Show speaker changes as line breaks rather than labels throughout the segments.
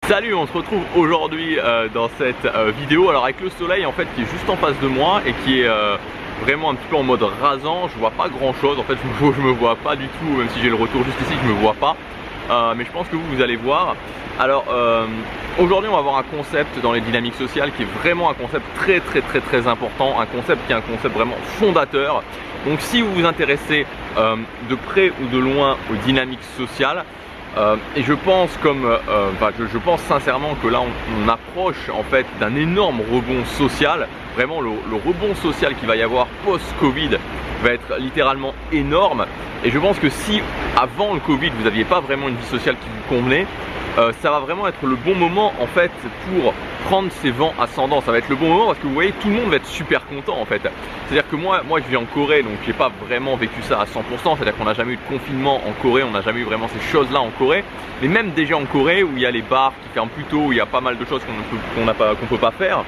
Salut, on se retrouve aujourd'hui dans cette vidéo, alors avec le soleil en fait qui est juste en face de moi et qui est vraiment un petit peu en mode rasant. Je vois pas grand chose en fait, je me vois pas du tout, même si j'ai le retour juste ici, je me vois pas. Mais je pense que vous allez voir. Alors aujourd'hui on va avoir un concept dans les dynamiques sociales qui est vraiment un concept très important, un concept qui est un concept vraiment fondateur. Donc si vous vous intéressez de près ou de loin aux dynamiques sociales, et je pense je pense sincèrement que là on approche en fait d'un énorme rebond social. Vraiment le rebond social qu'il va y avoir post-Covid va être littéralement énorme. Et je pense que si avant le Covid vous n'aviez pas vraiment une vie sociale qui vous convenait, ça va vraiment être le bon moment en fait pour prendre ces vents ascendants. Ça va être le bon moment parce que vous voyez, tout le monde va être super content en fait. C'est à dire que moi je vis en Corée, donc j'ai pas vraiment vécu ça à 100%. C'est à dire qu'on n'a jamais eu de confinement en Corée, on n'a jamais eu vraiment ces choses là en Corée. Mais même déjà en Corée où il y a les bars qui ferment plus tôt, où il y a pas mal de choses qu'on peut pas faire,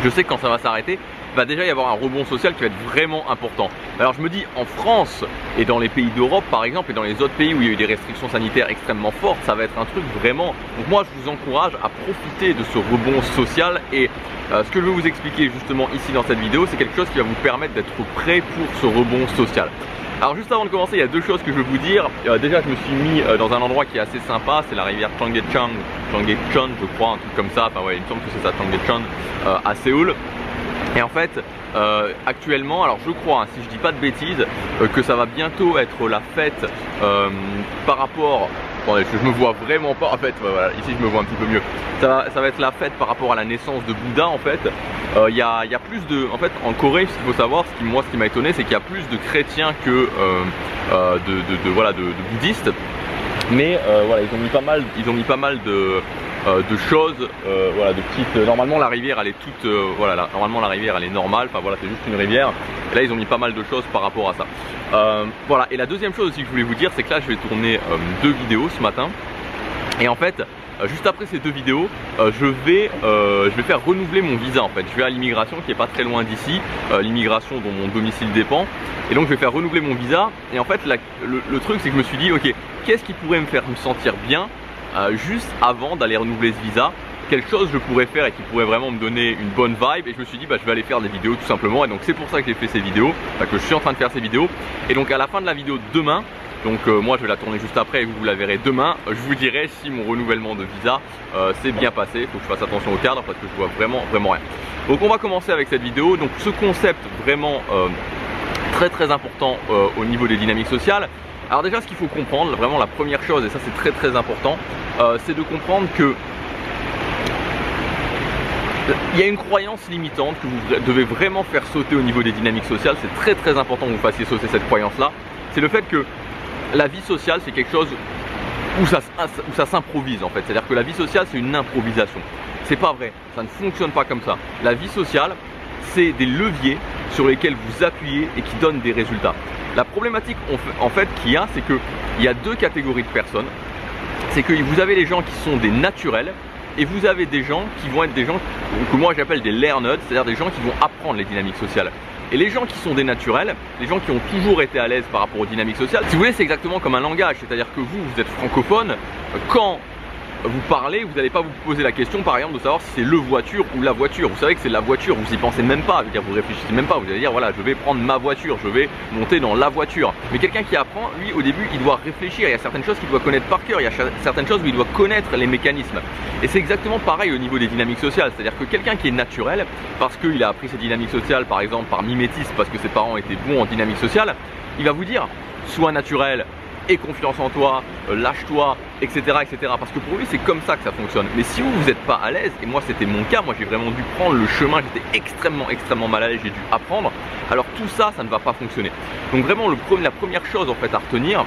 je sais que quand ça va s'arrêter, il va déjà y avoir un rebond social qui va être vraiment important. Alors je me dis, en France et dans les pays d'Europe par exemple, et dans les autres pays où il y a eu des restrictions sanitaires extrêmement fortes, ça va être un truc vraiment... Donc moi je vous encourage à profiter de ce rebond social. Et ce que je vais vous expliquer justement ici dans cette vidéo, c'est quelque chose qui va vous permettre d'être prêt pour ce rebond social. Alors juste avant de commencer, il y a deux choses que je veux vous dire. Déjà je me suis mis dans un endroit qui est assez sympa, c'est la rivière Cheonggyecheon je crois, un truc comme ça, enfin ouais il me semble que c'est ça, Cheonggyecheon, à Séoul. Et en fait actuellement, alors je crois, hein, si je dis pas de bêtises, que ça va bientôt être la fête par rapport... Attendez, je me vois vraiment pas en fait, voilà, ici je me vois un petit peu mieux. Ça va être la fête par rapport à la naissance de Bouddha en fait. Il y a plus de... En fait en Corée, ce qu'il faut savoir, ce qui m'a étonné, c'est qu'il y a plus de chrétiens que de bouddhistes. Mais voilà, ils ont mis pas mal de choses, voilà, de petites... Normalement la rivière elle est toute... voilà, normalement la rivière elle est normale, enfin voilà, c'est juste une rivière. Et là ils ont mis pas mal de choses par rapport à ça. Voilà, et la deuxième chose aussi que je voulais vous dire, c'est que là je vais tourner deux vidéos ce matin. Et en fait, juste après ces deux vidéos, je vais faire renouveler mon visa en fait. Je vais à l'immigration qui est pas très loin d'ici, l'immigration dont mon domicile dépend. Et donc je vais faire renouveler mon visa. Et en fait le truc c'est que je me suis dit, ok, qu'est-ce qui pourrait me faire me sentir bien juste avant d'aller renouveler ce visa? Quelque chose je pourrais faire et qui pourrait vraiment me donner une bonne vibe. Et je me suis dit je vais aller faire des vidéos tout simplement. Et donc c'est pour ça que j'ai fait ces vidéos, que je suis en train de faire ces vidéos. Et donc à la fin de la vidéo demain, donc moi je vais la tourner juste après et vous la verrez demain, je vous dirai si mon renouvellement de visa s'est bien passé. Il faut que je fasse attention au cadre parce que je vois vraiment rien. Donc on va commencer avec cette vidéo. Donc ce concept vraiment très important au niveau des dynamiques sociales. Alors déjà ce qu'il faut comprendre, vraiment la première chose, et ça c'est très important, c'est de comprendre que il y a une croyance limitante que vous devez vraiment faire sauter au niveau des dynamiques sociales. C'est très important que vous fassiez sauter cette croyance là. C'est le fait que la vie sociale c'est quelque chose où ça s'improvise en fait. C'est à dire que la vie sociale c'est une improvisation. C'est pas vrai, ça ne fonctionne pas comme ça. La vie sociale c'est des leviers sur lesquels vous appuyez et qui donnent des résultats. La problématique en fait qu'il y a, c'est qu'il y a deux catégories de personnes. C'est que vous avez les gens qui sont des naturels et vous avez des gens qui vont être des gens que moi j'appelle des learners, c'est-à-dire des gens qui vont apprendre les dynamiques sociales. Et les gens qui sont des naturels, les gens qui ont toujours été à l'aise par rapport aux dynamiques sociales, si vous voulez c'est exactement comme un langage, c'est-à-dire que vous êtes francophone, quand vous parlez, vous n'allez pas vous poser la question par exemple de savoir si c'est le voiture ou la voiture. Vous savez que c'est la voiture, vous y pensez même pas, je veux dire, vous réfléchissez même pas, vous allez dire voilà je vais prendre ma voiture, je vais monter dans la voiture. Mais quelqu'un qui apprend, lui au début il doit réfléchir, il y a certaines choses qu'il doit connaître par cœur, il y a certaines choses où il doit connaître les mécanismes. Et c'est exactement pareil au niveau des dynamiques sociales, c'est-à-dire que quelqu'un qui est naturel, parce qu'il a appris ses dynamiques sociales par exemple par mimétisme, parce que ses parents étaient bons en dynamique sociale, il va vous dire sois naturel, aie confiance en toi, lâche-toi, etc. Parce que pour lui c'est comme ça que ça fonctionne. Mais si vous n'êtes pas à l'aise, et moi c'était mon cas, moi j'ai vraiment dû prendre le chemin, j'étais extrêmement mal à l'aise, j'ai dû apprendre, alors tout ça, ça ne va pas fonctionner. Donc vraiment la première chose en fait à retenir,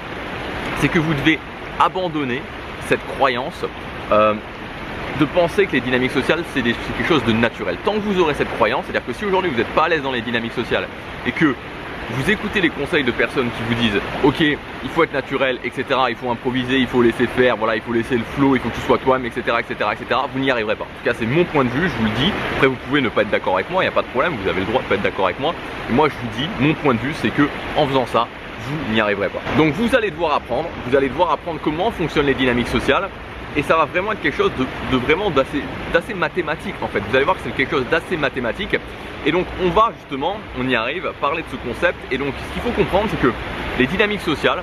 c'est que vous devez abandonner cette croyance de penser que les dynamiques sociales c'est quelque chose de naturel. Tant que vous aurez cette croyance, c'est-à-dire que si aujourd'hui vous n'êtes pas à l'aise dans les dynamiques sociales et que vous écoutez les conseils de personnes qui vous disent ok il faut être naturel, etc., il faut improviser, il faut laisser faire, voilà, il faut laisser le flow, il faut que tu sois toi-même, etc., vous n'y arriverez pas. En tout cas c'est mon point de vue, je vous le dis. Après vous pouvez ne pas être d'accord avec moi, il n'y a pas de problème, vous avez le droit de ne pas être d'accord avec moi. Et moi je vous dis, mon point de vue c'est que en faisant ça, vous n'y arriverez pas. Donc vous allez devoir apprendre comment fonctionnent les dynamiques sociales. et ça va vraiment être quelque chose d'assez mathématique en fait. Vous allez voir que c'est quelque chose d'assez mathématique. Et donc on va justement, on y arrive, parler de ce concept. Et donc ce qu'il faut comprendre, c'est que les dynamiques sociales,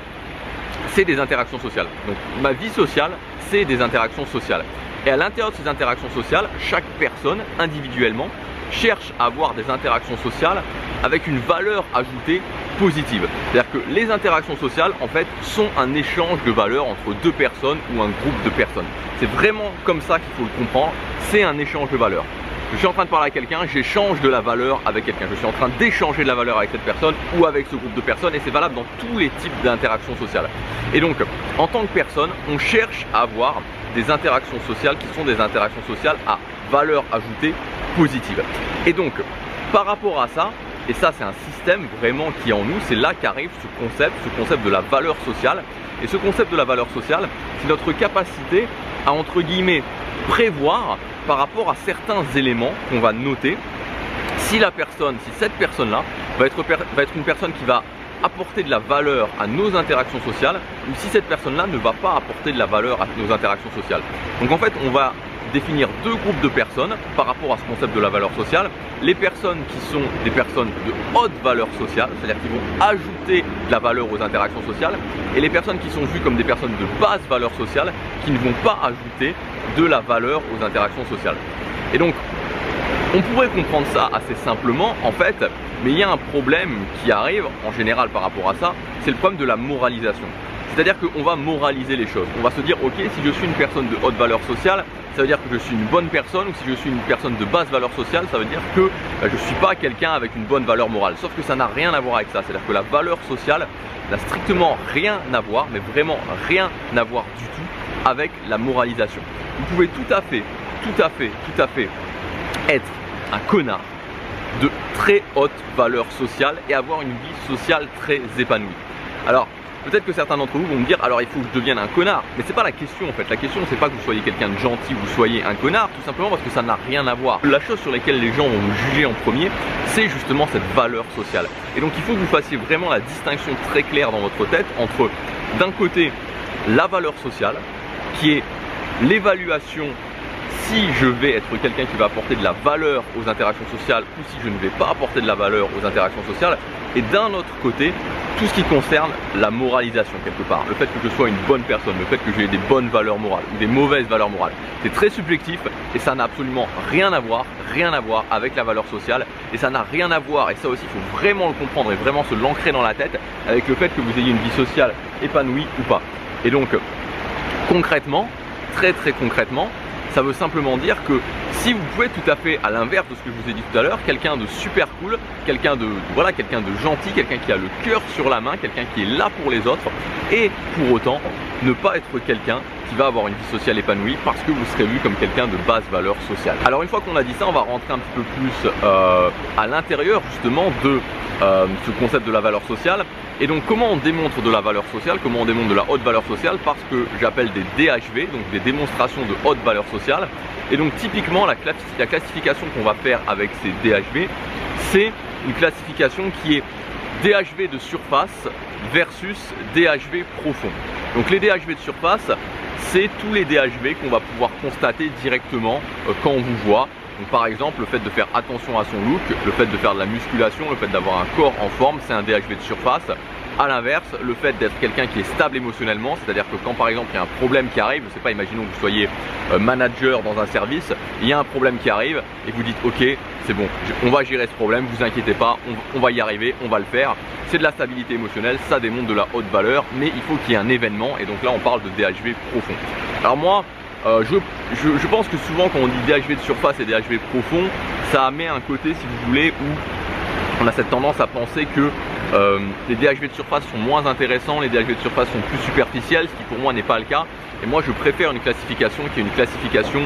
c'est des interactions sociales. Donc ma vie sociale, c'est des interactions sociales. Et à l'intérieur de ces interactions sociales, chaque personne individuellement cherche à avoir des interactions sociales avec une valeur ajoutée positive. C'est-à-dire que les interactions sociales en fait sont un échange de valeurs entre deux personnes ou un groupe de personnes. C'est vraiment comme ça qu'il faut le comprendre, c'est un échange de valeurs. Je suis en train de parler à quelqu'un, j'échange de la valeur avec quelqu'un. Je suis en train d'échanger de la valeur avec cette personne ou avec ce groupe de personnes, et c'est valable dans tous les types d'interactions sociales. Et donc, en tant que personne, on cherche à avoir des interactions sociales qui sont des interactions sociales à valeur ajoutée positive. Et donc, par rapport à ça, et ça c'est un système vraiment qui est en nous, c'est là qu'arrive ce concept de la valeur sociale. Et ce concept de la valeur sociale, c'est notre capacité à, entre guillemets, prévoir par rapport à certains éléments qu'on va noter si cette personne-là va être une personne qui va apporter de la valeur à nos interactions sociales, ou si cette personne-là ne va pas apporter de la valeur à nos interactions sociales. Donc en fait, on va définir deux groupes de personnes par rapport à ce concept de la valeur sociale. Les personnes qui sont des personnes de haute valeur sociale, c'est-à-dire qui vont ajouter de la valeur aux interactions sociales, et les personnes qui sont vues comme des personnes de basse valeur sociale, qui ne vont pas ajouter de la valeur aux interactions sociales. Et donc, on pourrait comprendre ça assez simplement en fait, mais il y a un problème qui arrive en général par rapport à ça, c'est le problème de la moralisation. C'est-à-dire qu'on va moraliser les choses. On va se dire, ok, si je suis une personne de haute valeur sociale, ça veut dire que je suis une bonne personne, ou si je suis une personne de basse valeur sociale, ça veut dire que je ne suis pas quelqu'un avec une bonne valeur morale. Sauf que ça n'a rien à voir avec ça. C'est-à-dire que la valeur sociale n'a strictement rien à voir, mais vraiment rien à voir du tout avec la moralisation. Vous pouvez tout à fait être un connard de très haute valeur sociale et avoir une vie sociale très épanouie. Alors, peut-être que certains d'entre vous vont me dire, alors il faut que je devienne un connard. Mais c'est pas la question en fait. La question c'est pas que vous soyez quelqu'un de gentil ou vous soyez un connard, tout simplement parce que ça n'a rien à voir. La chose sur laquelle les gens vont vous juger en premier, c'est justement cette valeur sociale. Et donc il faut que vous fassiez vraiment la distinction très claire dans votre tête entre d'un côté la valeur sociale, qui est l'évaluation si je vais être quelqu'un qui va apporter de la valeur aux interactions sociales ou si je ne vais pas apporter de la valeur aux interactions sociales, et d'un autre côté tout ce qui concerne la moralisation quelque part, le fait que je sois une bonne personne, le fait que j'ai des bonnes valeurs morales ou des mauvaises valeurs morales. C'est très subjectif et ça n'a absolument rien à voir avec la valeur sociale, et ça n'a rien à voir, et ça aussi il faut vraiment le comprendre et vraiment se l'ancrer dans la tête, avec le fait que vous ayez une vie sociale épanouie ou pas. Et donc concrètement, très concrètement, ça veut simplement dire que si vous pouvez tout à fait, à l'inverse de ce que je vous ai dit tout à l'heure, quelqu'un de super cool, quelqu'un de gentil, quelqu'un qui a le cœur sur la main, quelqu'un qui est là pour les autres, et pour autant ne pas être quelqu'un qui va avoir une vie sociale épanouie parce que vous serez vu comme quelqu'un de basse valeur sociale. Alors une fois qu'on a dit ça, on va rentrer un petit peu plus à l'intérieur justement de ce concept de la valeur sociale. Et donc comment on démontre de la valeur sociale, comment on démontre de la haute valeur sociale, parce que j'appelle des DHV, donc des démonstrations de haute valeur sociale. Et donc typiquement la classification qu'on va faire avec ces DHV, c'est une classification qui est DHV de surface versus DHV profond. Donc les DHV de surface, c'est tous les DHV qu'on va pouvoir constater directement quand on vous voit. Donc par exemple, le fait de faire attention à son look, le fait de faire de la musculation, le fait d'avoir un corps en forme, c'est un DHV de surface. A l'inverse, le fait d'être quelqu'un qui est stable émotionnellement, c'est-à-dire que quand par exemple il y a un problème qui arrive, je sais pas, imaginons que vous soyez manager dans un service, il y a un problème qui arrive et vous dites ok, c'est bon, on va gérer ce problème, vous inquiétez pas, on va y arriver, on va le faire. C'est de la stabilité émotionnelle, ça démontre de la haute valeur, mais il faut qu'il y ait un événement, et donc là on parle de DHV profond. Alors moi, je pense que souvent quand on dit DHV de surface et DHV profond, ça met un côté, si vous voulez, où on a cette tendance à penser que les DHV de surface sont moins intéressants, les DHV de surface sont plus superficiels, ce qui pour moi n'est pas le cas. Et moi je préfère une classification qui est une classification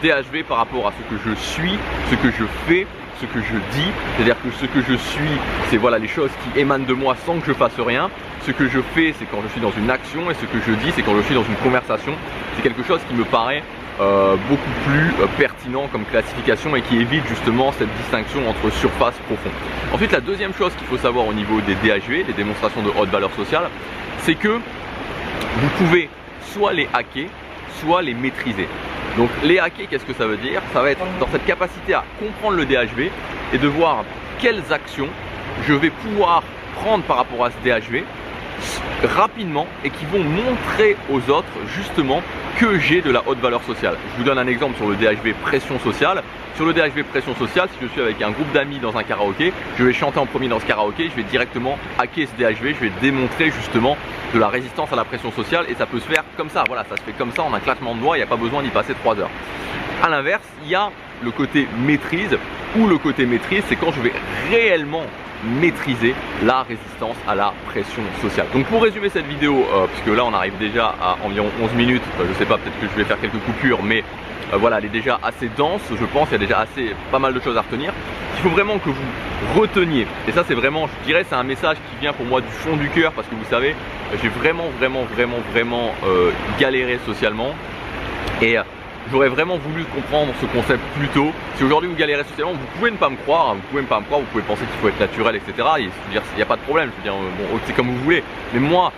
DHV par rapport à ce que je suis, ce que je fais, ce que je dis. C'est-à-dire que ce que je suis, c'est voilà les choses qui émanent de moi sans que je fasse rien. Ce que je fais, c'est quand je suis dans une action, et ce que je dis, c'est quand je suis dans une conversation. C'est quelque chose qui me paraît beaucoup plus pertinent comme classification et qui évite justement cette distinction entre surface et profond. Ensuite, la deuxième chose qu'il faut savoir au niveau des DHV, des démonstrations de haute valeur sociale, c'est que vous pouvez soit les hacker, soit les maîtriser. Donc les hacker, qu'est-ce que ça veut dire? Ça va être dans cette capacité à comprendre le DHV et de voir quelles actions je vais pouvoir prendre par rapport à ce DHV rapidement et qui vont montrer aux autres justement que j'ai de la haute valeur sociale. Je vous donne un exemple sur le DHV pression sociale. Sur le DHV pression sociale, si je suis avec un groupe d'amis dans un karaoké, je vais chanter en premier dans ce karaoké, je vais directement hacker ce DHV, je vais démontrer justement de la résistance à la pression sociale et ça peut se faire comme ça, voilà, ça se fait comme ça en un claquement de doigts, il n'y a pas besoin d'y passer 3 heures. A l'inverse, il y a le côté maîtrise, où le côté maîtrise, c'est quand je vais réellement maîtriser la résistance à la pression sociale. Donc pour résumer cette vidéo, puisque là on arrive déjà à environ 11 minutes, je sais pas, peut-être que je vais faire quelques coupures, mais voilà, elle est déjà assez dense, je pense, il y a déjà pas mal de choses à retenir. Il faut vraiment que vous reteniez, et ça c'est vraiment, je dirais, c'est un message qui vient pour moi du fond du cœur, parce que vous savez, j'ai vraiment galéré socialement, et j'aurais vraiment voulu comprendre ce concept plus tôt. Si aujourd'hui vous galérez socialement, vous pouvez ne pas me croire, vous pouvez penser qu'il faut être naturel, etc. Et il n'y a pas de problème, je veux dire, bon, c'est comme vous voulez. Mais moi,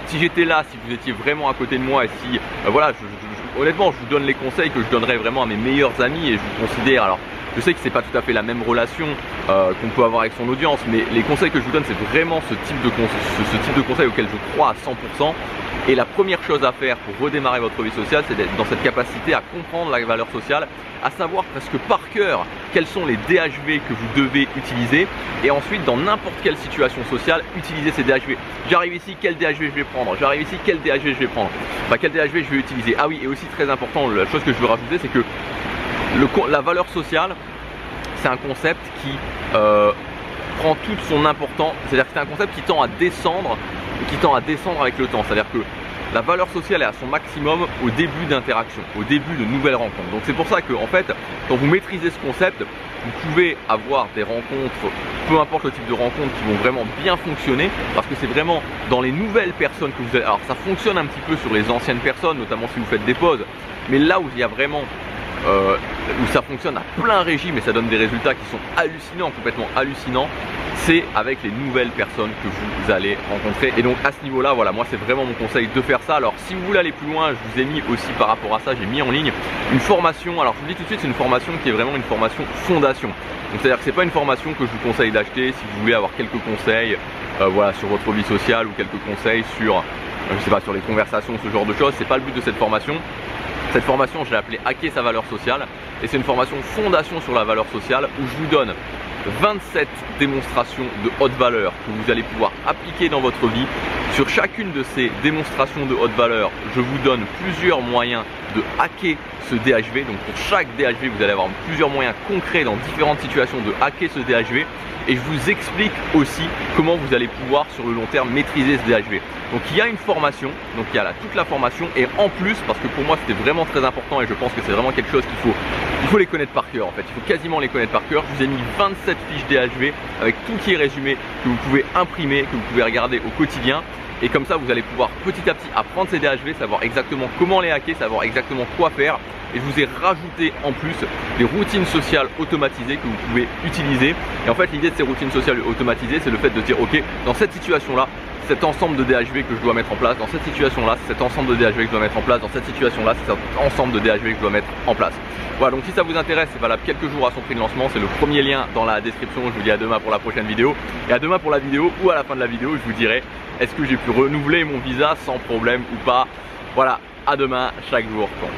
si j'étais là, si vous étiez vraiment à côté de moi, et si, voilà, honnêtement, je vous donne les conseils que je donnerais vraiment à mes meilleurs amis, et je vous considère, alors je sais que c'est pas tout à fait la même relation qu'on peut avoir avec son audience, mais les conseils que je vous donne, c'est vraiment ce type de conseils auquel je crois à 100%. Et la première chose à faire pour redémarrer votre vie sociale, c'est d'être dans cette capacité à comprendre la valeur sociale, à savoir presque par cœur quels sont les DHV que vous devez utiliser, et ensuite dans n'importe quelle situation sociale, utiliser ces DHV. J'arrive ici, quel DHV je vais prendre? J'arrive ici, quel DHV je vais prendre? Enfin, quel DHV je vais utiliser? Ah oui, et aussi très important, la chose que je veux rajouter, c'est que la valeur sociale, c'est un concept qui prend toute son importance, c'est-à-dire que c'est un concept qui tend à descendre avec le temps. C'est-à-dire que la valeur sociale est à son maximum au début d'interaction, au début de nouvelles rencontres. Donc c'est pour ça que en fait, quand vous maîtrisez ce concept, vous pouvez avoir des rencontres, peu importe le type de rencontres, qui vont vraiment bien fonctionner, parce que c'est vraiment dans les nouvelles personnes que vous allez. Alors ça fonctionne un petit peu sur les anciennes personnes, notamment si vous faites des pauses, mais là où il y a vraiment où ça fonctionne à plein régime et ça donne des résultats qui sont hallucinants, complètement hallucinants, c'est avec les nouvelles personnes que vous allez rencontrer. Et donc à ce niveau là, voilà, moi c'est vraiment mon conseil de faire ça. Alors si vous voulez aller plus loin, je vous ai mis aussi par rapport à ça, j'ai mis en ligne une formation. Alors je vous dis tout de suite, c'est une formation qui est vraiment une formation fondation. Donc c'est à dire que c'est pas une formation que je vous conseille d'acheter si vous voulez avoir quelques conseils voilà, sur votre vie sociale, ou quelques conseils sur je sais pas, sur les conversations, ce genre de choses. C'est pas le but de cette formation. Cette formation, je l'ai appelée Hacker sa valeur sociale, et c'est une formation fondation sur la valeur sociale où je vous donne 27 démonstrations de haute valeur que vous allez pouvoir appliquer dans votre vie. Sur chacune de ces démonstrations de haute valeur, je vous donne plusieurs moyens de hacker ce DHV. Donc pour chaque DHV, vous allez avoir plusieurs moyens concrets dans différentes situations de hacker ce DHV. Et je vous explique aussi comment vous allez pouvoir sur le long terme maîtriser ce DHV. Donc il y a une formation, donc il y a là toute la formation, et en plus, parce que pour moi c'était vraiment très important et je pense que c'est vraiment quelque chose il faut les connaître par cœur en fait, il faut quasiment les connaître par cœur. Je vous ai mis 27 fiches DHV avec tout qui est résumé, que vous pouvez imprimer, que vous pouvez regarder au quotidien. Et comme ça, vous allez pouvoir petit à petit apprendre ces DHV, savoir exactement comment les hacker, savoir exactement quoi faire. Et je vous ai rajouté en plus des routines sociales automatisées que vous pouvez utiliser. Et en fait, l'idée de ces routines sociales automatisées, c'est le fait de dire, ok, dans cette situation-là, cet ensemble de DHV que je dois mettre en place, dans cette situation-là, c'est cet ensemble de DHV que je dois mettre en place, dans cette situation-là, c'est cet ensemble de DHV que je dois mettre en place. Voilà, donc si ça vous intéresse, c'est valable quelques jours à son prix de lancement, c'est le premier lien dans la description. Je vous dis à demain pour la prochaine vidéo, et à demain pour la vidéo, ou à la fin de la vidéo, je vous dirai est-ce que j'ai pu renouveler mon visa sans problème ou pas. Voilà, à demain, chaque jour compte.